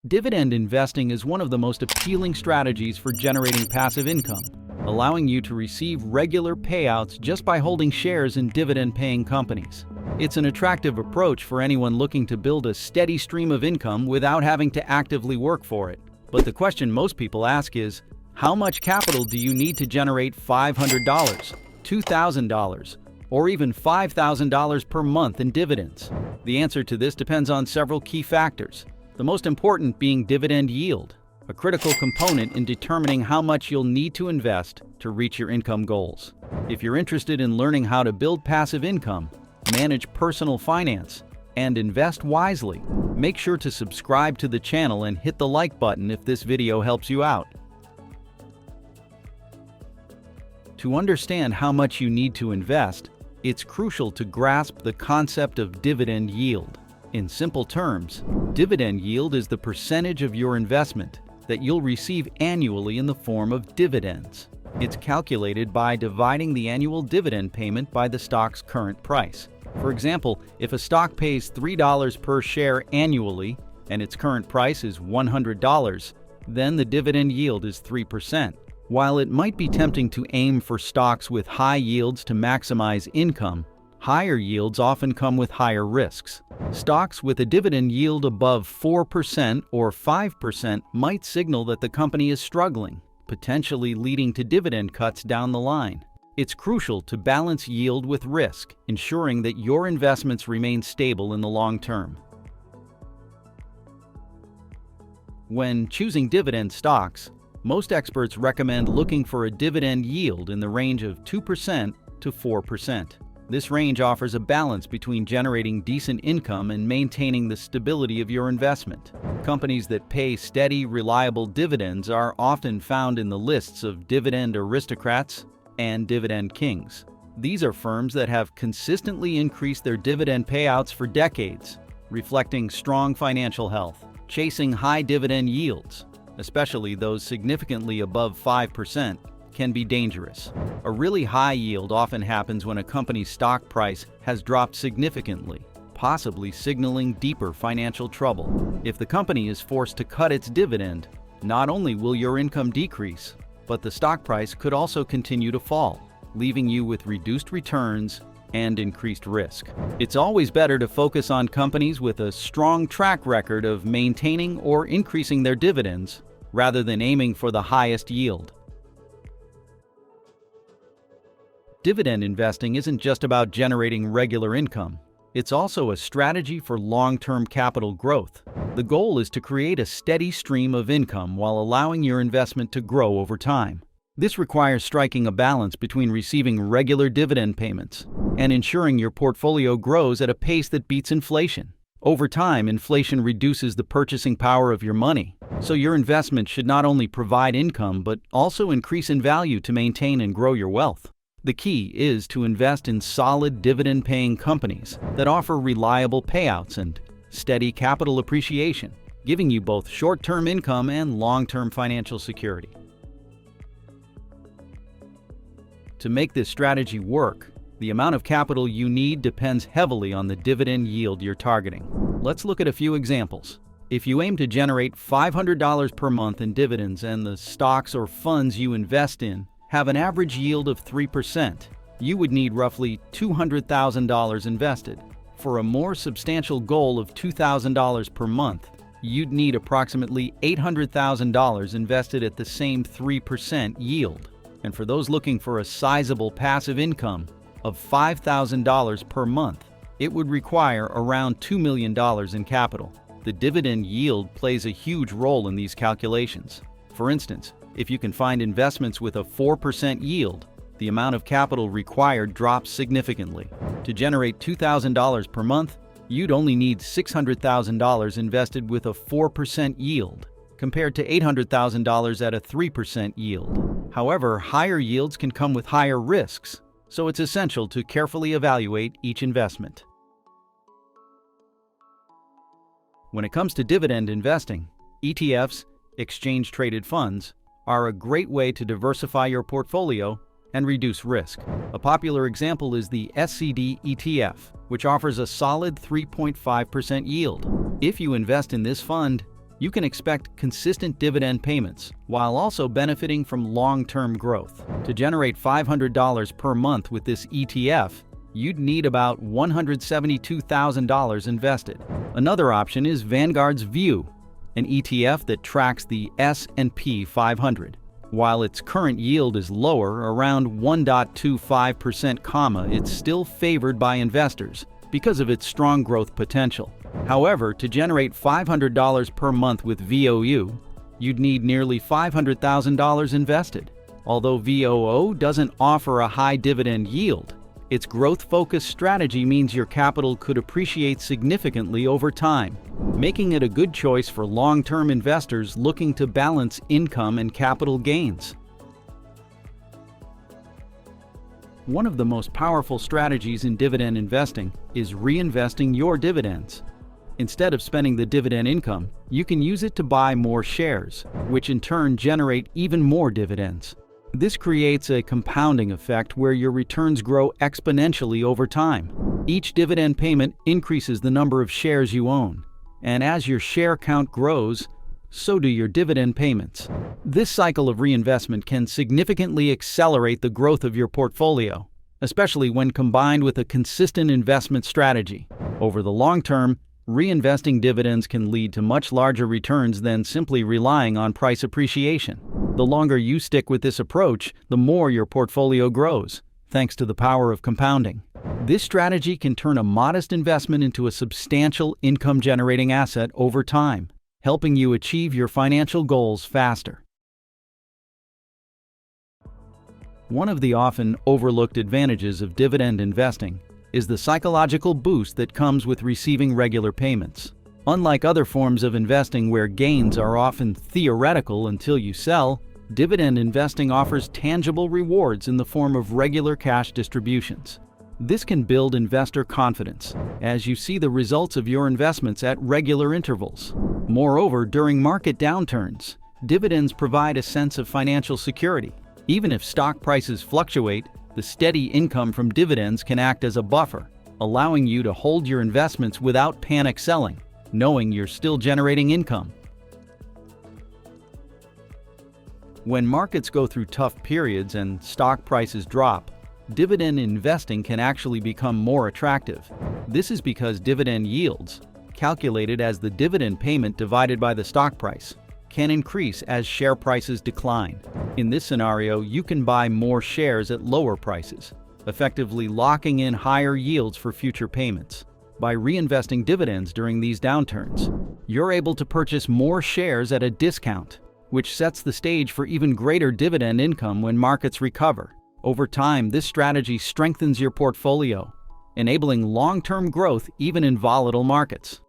Dividend investing is one of the most appealing strategies for generating passive income, allowing you to receive regular payouts just by holding shares in dividend-paying companies. It's an attractive approach for anyone looking to build a steady stream of income without having to actively work for it. But the question most people ask is, how much capital do you need to generate $500, $2,000, or even $5,000 per month in dividends? The answer to this depends on several key factors, the most important being dividend yield, a critical component in determining how much you'll need to invest to reach your income goals. If you're interested in learning how to build passive income, manage personal finance, and invest wisely, make sure to subscribe to the channel and hit the like button if this video helps you out. To understand how much you need to invest, it's crucial to grasp the concept of dividend yield. In simple terms, dividend yield is the percentage of your investment that you'll receive annually in the form of dividends. It's calculated by dividing the annual dividend payment by the stock's current price. For example, if a stock pays $3 per share annually and its current price is $100, then the dividend yield is 3%. While it might be tempting to aim for stocks with high yields to maximize income, higher yields often come with higher risks. Stocks with a dividend yield above 4% or 5% might signal that the company is struggling, potentially leading to dividend cuts down the line. It's crucial to balance yield with risk, ensuring that your investments remain stable in the long term. When choosing dividend stocks, most experts recommend looking for a dividend yield in the range of 2% to 4%. This range offers a balance between generating decent income and maintaining the stability of your investment. Companies that pay steady, reliable dividends are often found in the lists of Dividend Aristocrats and Dividend Kings. These are firms that have consistently increased their dividend payouts for decades, reflecting strong financial health. Chasing high dividend yields, especially those significantly above 5%, can be dangerous. A really high yield often happens when a company's stock price has dropped significantly, possibly signaling deeper financial trouble. If the company is forced to cut its dividend, not only will your income decrease, but the stock price could also continue to fall, leaving you with reduced returns and increased risk. It's always better to focus on companies with a strong track record of maintaining or increasing their dividends, rather than aiming for the highest yield. Dividend investing isn't just about generating regular income. It's also a strategy for long-term capital growth. The goal is to create a steady stream of income while allowing your investment to grow over time. This requires striking a balance between receiving regular dividend payments and ensuring your portfolio grows at a pace that beats inflation. Over time, inflation reduces the purchasing power of your money, so your investment should not only provide income but also increase in value to maintain and grow your wealth. The key is to invest in solid dividend-paying companies that offer reliable payouts and steady capital appreciation, giving you both short-term income and long-term financial security. To make this strategy work, the amount of capital you need depends heavily on the dividend yield you're targeting. Let's look at a few examples. If you aim to generate $500 per month in dividends and the stocks or funds you invest in have an average yield of 3%, you would need roughly $200,000 invested. For a more substantial goal of $2,000 per month, you'd need approximately $800,000 invested at the same 3% yield. And for those looking for a sizable passive income of $5,000 per month, it would require around $2 million in capital. The dividend yield plays a huge role in these calculations. For instance, if you can find investments with a 4% yield, the amount of capital required drops significantly. To generate $2,000 per month, you'd only need $600,000 invested with a 4% yield, compared to $800,000 at a 3% yield. However, higher yields can come with higher risks, so it's essential to carefully evaluate each investment. When it comes to dividend investing, ETFs, exchange-traded funds, are a great way to diversify your portfolio and reduce risk. A popular example is the SCD ETF, which offers a solid 3.5% yield. If you invest in this fund, you can expect consistent dividend payments while also benefiting from long-term growth. To generate $500 per month with this ETF, you'd need about $172,000 invested. Another option is Vanguard's View, an ETF that tracks the S&P 500. While its current yield is lower, around 1.25%, it's still favored by investors because of its strong growth potential. However, to generate $500 per month with VOU, you'd need nearly $500,000 invested. Although VOO doesn't offer a high dividend yield, its growth-focused strategy means your capital could appreciate significantly over time, making it a good choice for long-term investors looking to balance income and capital gains. One of the most powerful strategies in dividend investing is reinvesting your dividends. Instead of spending the dividend income, you can use it to buy more shares, which in turn generate even more dividends. This creates a compounding effect where your returns grow exponentially over time. Each dividend payment increases the number of shares you own, and as your share count grows, so do your dividend payments. This cycle of reinvestment can significantly accelerate the growth of your portfolio, especially when combined with a consistent investment strategy. Over the long term, reinvesting dividends can lead to much larger returns than simply relying on price appreciation. The longer you stick with this approach, the more your portfolio grows, thanks to the power of compounding. This strategy can turn a modest investment into a substantial income-generating asset over time, helping you achieve your financial goals faster. One of the often overlooked advantages of dividend investing is the psychological boost that comes with receiving regular payments. Unlike other forms of investing where gains are often theoretical until you sell, dividend investing offers tangible rewards in the form of regular cash distributions. This can build investor confidence as you see the results of your investments at regular intervals. Moreover, during market downturns, dividends provide a sense of financial security. Even if stock prices fluctuate, the steady income from dividends can act as a buffer, allowing you to hold your investments without panic selling, knowing you're still generating income. When markets go through tough periods and stock prices drop, dividend investing can actually become more attractive. This is because dividend yields, calculated as the dividend payment divided by the stock price, can increase as share prices decline. In this scenario, you can buy more shares at lower prices, effectively locking in higher yields for future payments. By reinvesting dividends during these downturns, you're able to purchase more shares at a discount, which sets the stage for even greater dividend income when markets recover. Over time, this strategy strengthens your portfolio, enabling long-term growth even in volatile markets.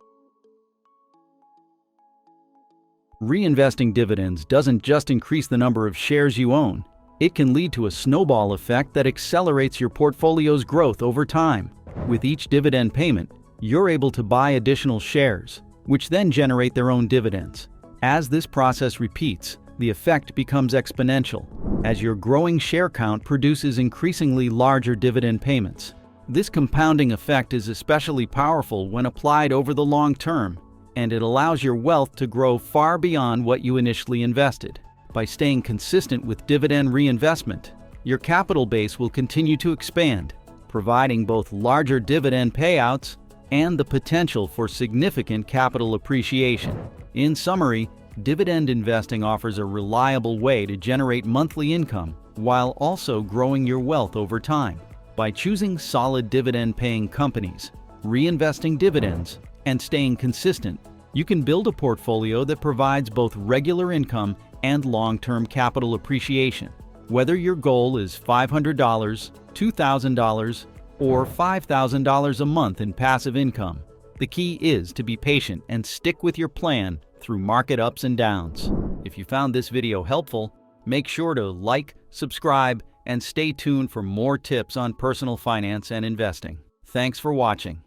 Reinvesting dividends doesn't just increase the number of shares you own, it can lead to a snowball effect that accelerates your portfolio's growth over time. With each dividend payment, you're able to buy additional shares, which then generate their own dividends. As this process repeats, the effect becomes exponential, as your growing share count produces increasingly larger dividend payments. This compounding effect is especially powerful when applied over the long term, and it allows your wealth to grow far beyond what you initially invested. By staying consistent with dividend reinvestment, your capital base will continue to expand, providing both larger dividend payouts and the potential for significant capital appreciation. In summary, dividend investing offers a reliable way to generate monthly income while also growing your wealth over time. By choosing solid dividend-paying companies, reinvesting dividends, and staying consistent, you can build a portfolio that provides both regular income and long-term capital appreciation. Whether your goal is $500, $2,000, or $5,000 a month in passive income, the key is to be patient and stick with your plan through market ups and downs. If you found this video helpful, make sure to like, subscribe, and stay tuned for more tips on personal finance and investing. Thanks for watching.